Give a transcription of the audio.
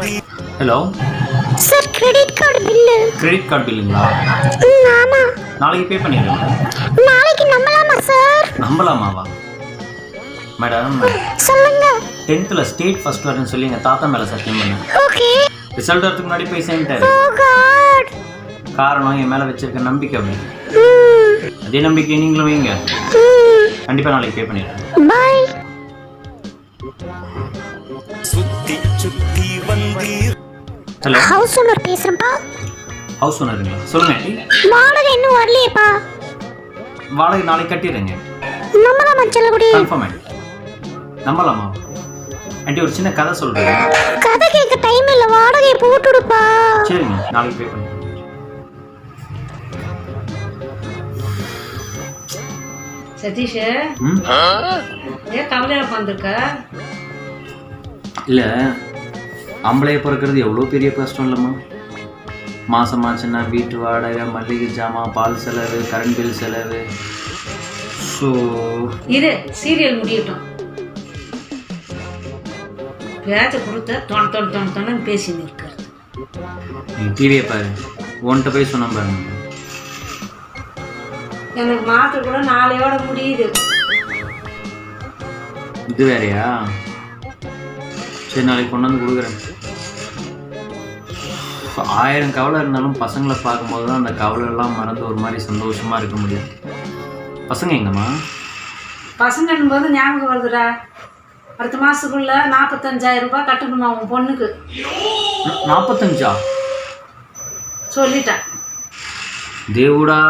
Hello sir, credit card பில்லுங்களா? ஆமா. நாளைக்கு பே பண்ணிடுங்க. நாளைக்கு நம்பலாமா சார்? நம்பலாமாவா மேடம்? சொல்லுங்க. 10th ஸ்டேட் ஃபர்ஸ்ட் வரேன்னு சொல்லி எங்கள் தாத்தா மேலே சத்தியம் பண்ணேன். ஓகே. ரிசல்ட் வரதுக்கு முன்னாடி போய் சேர்ந்துட்டாரு. ஓ காட். காரணம் என் மேலே வச்சிருக்க நம்பிக்கை. அப்படி அதே நம்பிக்கை நீங்களும் வைங்க. கண்டிப்பாக நாளைக்கு பே பண்ணிடுறேன். பை. ஹலோ, ஹவுஸ் ஓனர் பேசுறேன்ப்பா. ஹவுஸ் ஓனருங்களா? சொல்லுங்க ஆண்டி. வாடகை இன்னும் வரலையேப்பா. வாடகை நாளைக்கு கட்டிடுறேங்க. நம்பலாமா செல்லகுடி? Confirm aunty. நம்பலாமா ஆண்டி? ஒரு சின்ன கதை சொல்கிறேன். கதை கேட்க டைம் இல்லை, வாடகை போட்டுடுப்பா. சரிங்க, நாளைக்கு பே பண்ணுங்க. சதீஷ், ஏன் கவலையா வந்திருக்க? இல்லை, ஆம்பளையை பிறக்கிறது எவ்வளோ பெரிய கஷ்டம் இல்லைம்மா. மாதமாச்சுன்னா வீட்டு வாடகை, மல்லிகை ஜாமான், பால் செலவு, கரண்ட் பில் செலவு. ஸோ இது சீரியல் முடியட்டும். பேச்ச கொடுத்த தொண பேசின்னு இருக்கிறது. நீ டிவியை பாரு, உன்கிட்ட போய் சொன்ன பாருங்க. எனக்கு மாத்திரை கூட நாளையோட முடியுது. இது வேறையா? சரி, நாளைக்கு கொண்டு வந்து கொடுக்குறேன். 1000 கவலை இருந்தாலும் பசங்களை பார்க்கும்போது தான் அந்த கவலையெல்லாம் மறந்து ஒரு மாதிரி சந்தோஷமாக இருக்க முடியும். பசங்க எங்கம்மா? பசங்கன்னும் போது ஞாபகம் வருதுடா. அடுத்த மாதத்துக்குள்ள 45,000 ரூபாய் கட்டணுமா உன் பொண்ணுக்கு? 45? சொல்லிட்டேன். தேவுடா.